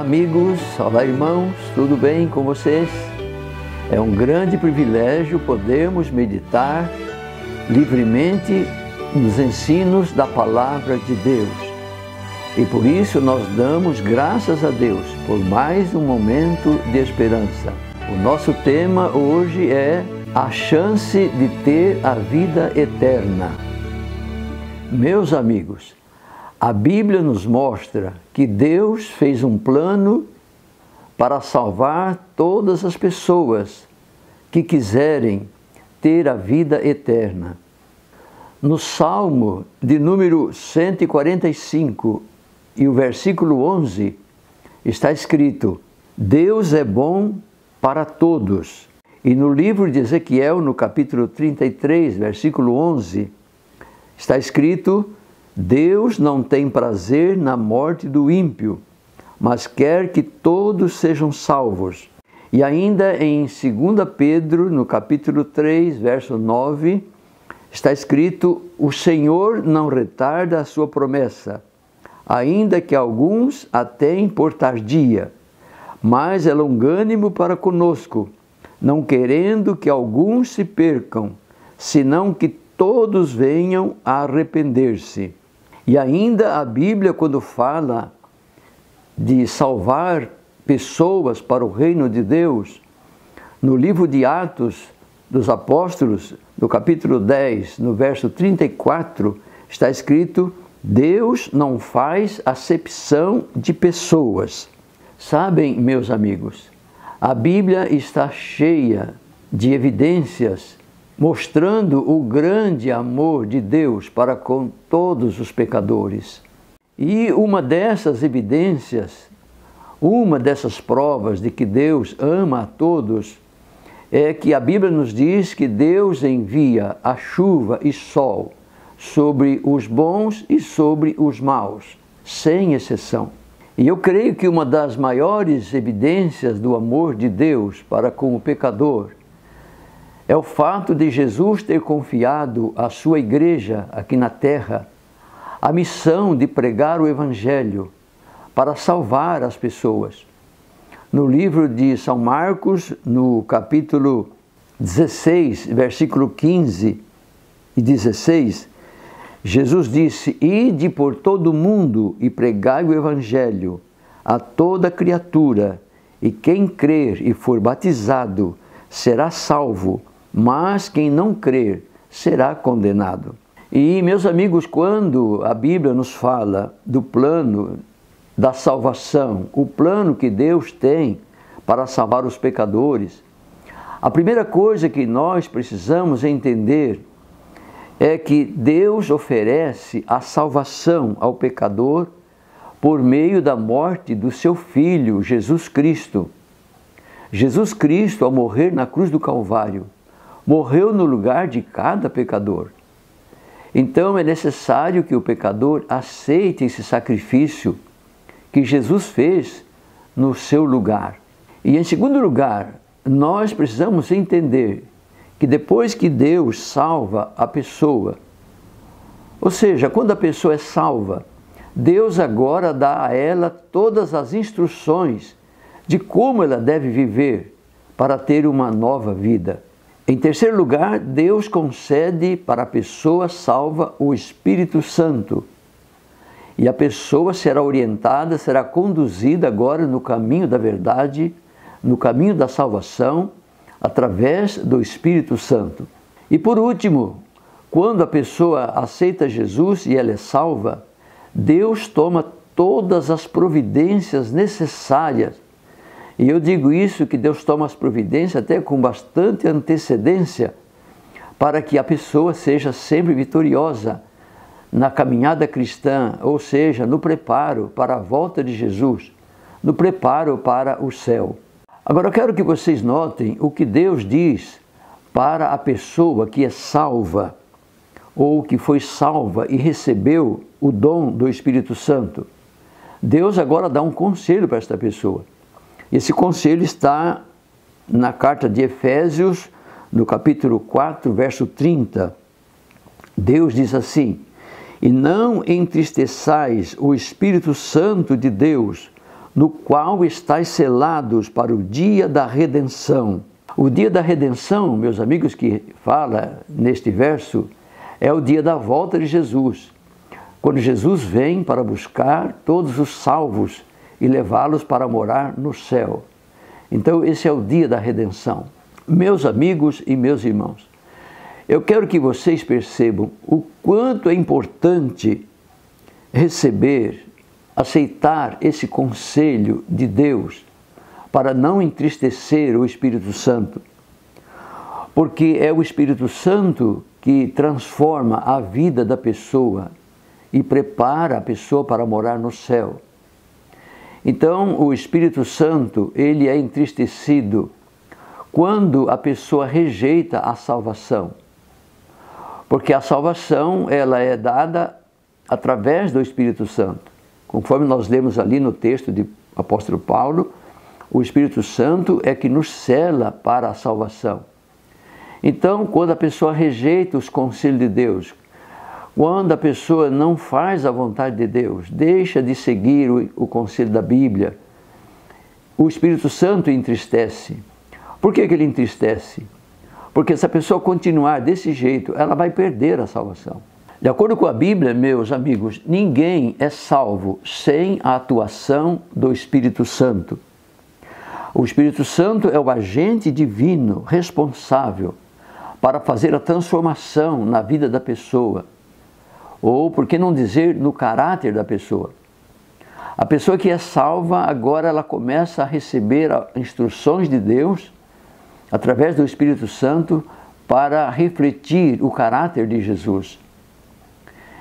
Olá amigos, olá irmãos, tudo bem com vocês? É um grande privilégio podermos meditar livremente nos ensinos da Palavra de Deus. E por isso nós damos graças a Deus por mais um momento de esperança. O nosso tema hoje é a chance de ter a vida eterna. Meus amigos, a Bíblia nos mostra que Deus fez um plano para salvar todas as pessoas que quiserem ter a vida eterna. No Salmo de número 145 e o versículo 11 está escrito: Deus é bom para todos. E no livro de Ezequiel, no capítulo 33, versículo 11, está escrito: Deus não tem prazer na morte do ímpio, mas quer que todos sejam salvos. E ainda em 2 Pedro, no capítulo 3, verso 9, está escrito: O Senhor não retarda a sua promessa, ainda que alguns a tenham por tardia, mas é longânimo para conosco, não querendo que alguns se percam, senão que todos venham a arrepender-se. E ainda a Bíblia, quando fala de salvar pessoas para o reino de Deus, no livro de Atos dos Apóstolos, no capítulo 10, no verso 34, está escrito: Deus não faz acepção de pessoas. Sabem, meus amigos, a Bíblia está cheia de evidências mostrando o grande amor de Deus para com todos os pecadores. E uma dessas evidências, uma dessas provas de que Deus ama a todos, é que a Bíblia nos diz que Deus envia a chuva e sol sobre os bons e sobre os maus, sem exceção. E eu creio que uma das maiores evidências do amor de Deus para com o pecador é o fato de Jesus ter confiado à sua igreja aqui na terra a missão de pregar o Evangelho para salvar as pessoas. No livro de São Marcos, no capítulo 16, versículo 15 e 16, Jesus disse: Ide por todo o mundo e pregai o Evangelho a toda criatura, e quem crer e for batizado será salvo, mas quem não crer será condenado. E, meus amigos, quando a Bíblia nos fala do plano da salvação, o plano que Deus tem para salvar os pecadores, a primeira coisa que nós precisamos entender é que Deus oferece a salvação ao pecador por meio da morte do seu Filho, Jesus Cristo. Jesus Cristo, ao morrer na cruz do Calvário, morreu no lugar de cada pecador. Então é necessário que o pecador aceite esse sacrifício que Jesus fez no seu lugar. E em segundo lugar, nós precisamos entender que depois que Deus salva a pessoa, ou seja, quando a pessoa é salva, Deus agora dá a ela todas as instruções de como ela deve viver para ter uma nova vida. Em terceiro lugar, Deus concede para a pessoa salva o Espírito Santo. E a pessoa será orientada, será conduzida agora no caminho da verdade, no caminho da salvação, através do Espírito Santo. E por último, quando a pessoa aceita Jesus e ela é salva, Deus toma todas as providências necessárias. E eu digo isso, que Deus toma as providências até com bastante antecedência, para que a pessoa seja sempre vitoriosa na caminhada cristã, ou seja, no preparo para a volta de Jesus, no preparo para o céu. Agora eu quero que vocês notem o que Deus diz para a pessoa que é salva, ou que foi salva e recebeu o dom do Espírito Santo. Deus agora dá um conselho para esta pessoa. Esse conselho está na carta de Efésios, no capítulo 4, verso 30. Deus diz assim: E não entristeçais o Espírito Santo de Deus, no qual estáis selados para o dia da redenção. O dia da redenção, meus amigos, que fala neste verso, é o dia da volta de Jesus, quando Jesus vem para buscar todos os salvos e levá-los para morar no céu. Então, esse é o dia da redenção. Meus amigos e meus irmãos, eu quero que vocês percebam o quanto é importante receber, aceitar esse conselho de Deus para não entristecer o Espírito Santo. Porque é o Espírito Santo que transforma a vida da pessoa e prepara a pessoa para morar no céu. Então, o Espírito Santo, ele é entristecido quando a pessoa rejeita a salvação. Porque a salvação, ela é dada através do Espírito Santo. Conforme nós lemos ali no texto do apóstolo Paulo, o Espírito Santo é que nos sela para a salvação. Então, quando a pessoa rejeita os conselhos de Deus, quando a pessoa não faz a vontade de Deus, deixa de seguir o conselho da Bíblia, o Espírito Santo entristece. Por que ele entristece? Porque se a pessoa continuar desse jeito, ela vai perder a salvação. De acordo com a Bíblia, meus amigos, ninguém é salvo sem a atuação do Espírito Santo. O Espírito Santo é o agente divino responsável para fazer a transformação na vida da pessoa, ou, por que não dizer, no caráter da pessoa. A pessoa que é salva, agora ela começa a receber instruções de Deus, através do Espírito Santo, para refletir o caráter de Jesus.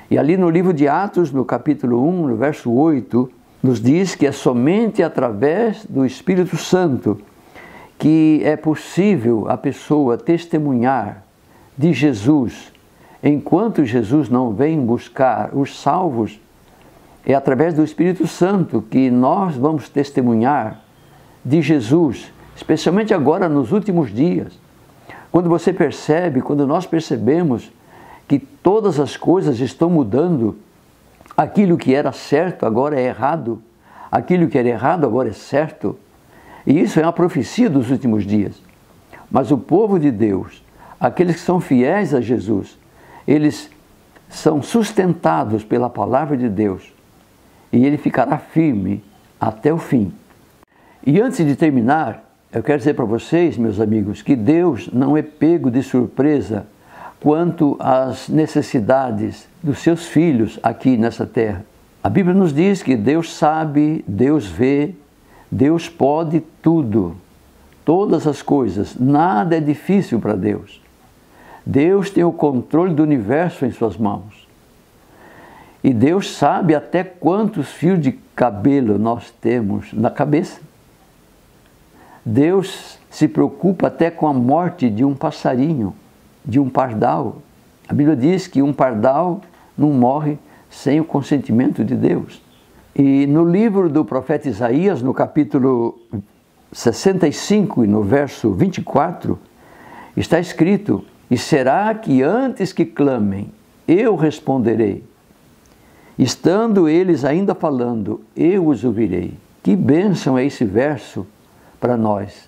E ali no livro de Atos, no capítulo 1, no verso 8, nos diz que é somente através do Espírito Santo que é possível a pessoa testemunhar de Jesus. Enquanto Jesus não vem buscar os salvos, é através do Espírito Santo que nós vamos testemunhar de Jesus, especialmente agora nos últimos dias. Quando você percebe, quando nós percebemos que todas as coisas estão mudando, aquilo que era certo agora é errado, aquilo que era errado agora é certo. E isso é uma profecia dos últimos dias. Mas o povo de Deus, aqueles que são fiéis a Jesus, eles são sustentados pela palavra de Deus e ele ficará firme até o fim. E antes de terminar, eu quero dizer para vocês, meus amigos, que Deus não é pego de surpresa quanto às necessidades dos seus filhos aqui nessa terra. A Bíblia nos diz que Deus sabe, Deus vê, Deus pode tudo, todas as coisas, nada é difícil para Deus. Deus tem o controle do universo em suas mãos. E Deus sabe até quantos fios de cabelo nós temos na cabeça. Deus se preocupa até com a morte de um passarinho, de um pardal. A Bíblia diz que um pardal não morre sem o consentimento de Deus. E no livro do profeta Isaías, no capítulo 65 e no verso 24, está escrito: "E será que antes que clamem, eu responderei? Estando eles ainda falando, eu os ouvirei." Que bênção é esse verso para nós.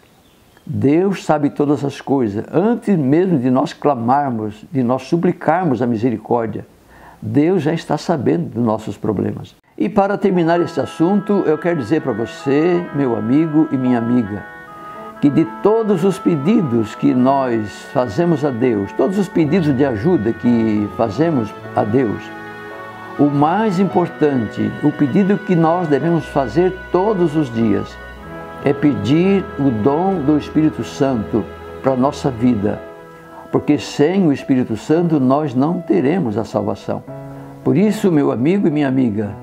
Deus sabe todas as coisas. Antes mesmo de nós clamarmos, de nós suplicarmos a misericórdia, Deus já está sabendo dos nossos problemas. E para terminar esse assunto, eu quero dizer para você, meu amigo e minha amiga, que de todos os pedidos que nós fazemos a Deus, todos os pedidos de ajuda que fazemos a Deus, o mais importante, o pedido que nós devemos fazer todos os dias, é pedir o dom do Espírito Santo para a nossa vida, porque sem o Espírito Santo nós não teremos a salvação. Por isso, meu amigo e minha amiga,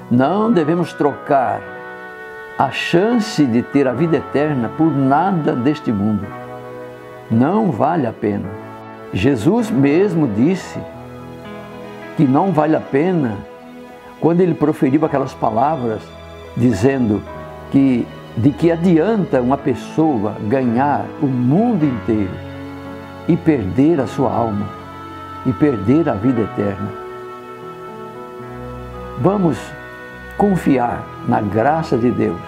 não devemos trocar a chance de ter a vida eterna por nada deste mundo. Não vale a pena. Jesus mesmo disse que não vale a pena quando ele proferiu aquelas palavras dizendo que de que adianta uma pessoa ganhar o mundo inteiro e perder a sua alma e perder a vida eterna. Vamos confiar na graça de Deus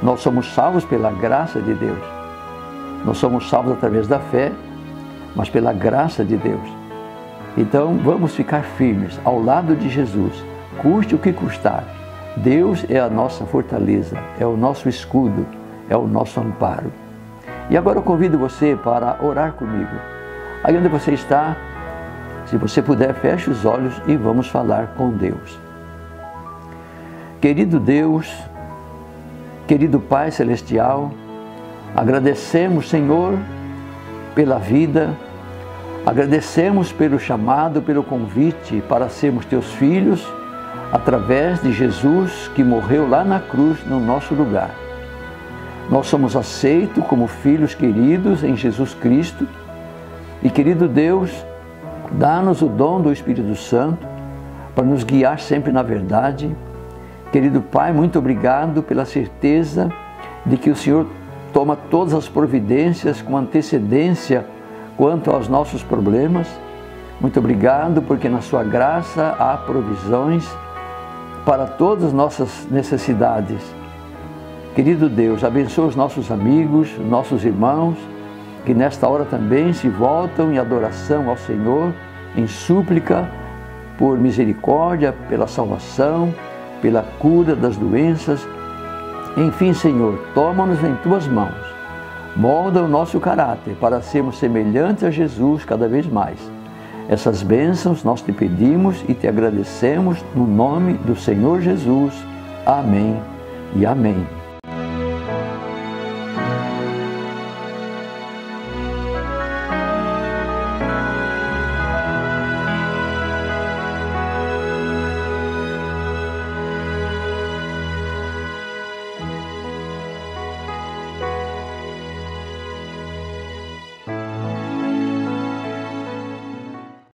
Nós somos salvos pela graça de Deus. Nós somos salvos através da fé, mas pela graça de Deus. Então, vamos ficar firmes ao lado de Jesus, custe o que custar. Deus é a nossa fortaleza, é o nosso escudo, é o nosso amparo. E agora eu convido você para orar comigo. Aí onde você está, se você puder, feche os olhos e vamos falar com Deus. Querido Deus, querido Pai Celestial, agradecemos, Senhor, pela vida, agradecemos pelo chamado, pelo convite para sermos teus filhos, através de Jesus que morreu lá na cruz no nosso lugar. Nós somos aceitos como filhos queridos em Jesus Cristo e, querido Deus, dá-nos o dom do Espírito Santo para nos guiar sempre na verdade. Querido Pai, muito obrigado pela certeza de que o Senhor toma todas as providências com antecedência quanto aos nossos problemas. Muito obrigado porque na sua graça há provisões para todas as nossas necessidades. Querido Deus, abençoa os nossos amigos, nossos irmãos, que nesta hora também se voltam em adoração ao Senhor, em súplica por misericórdia, pela salvação, pela cura das doenças. Enfim, Senhor, toma-nos em Tuas mãos. Molda o nosso caráter para sermos semelhantes a Jesus cada vez mais. Essas bênçãos nós te pedimos e te agradecemos no nome do Senhor Jesus. Amém e amém.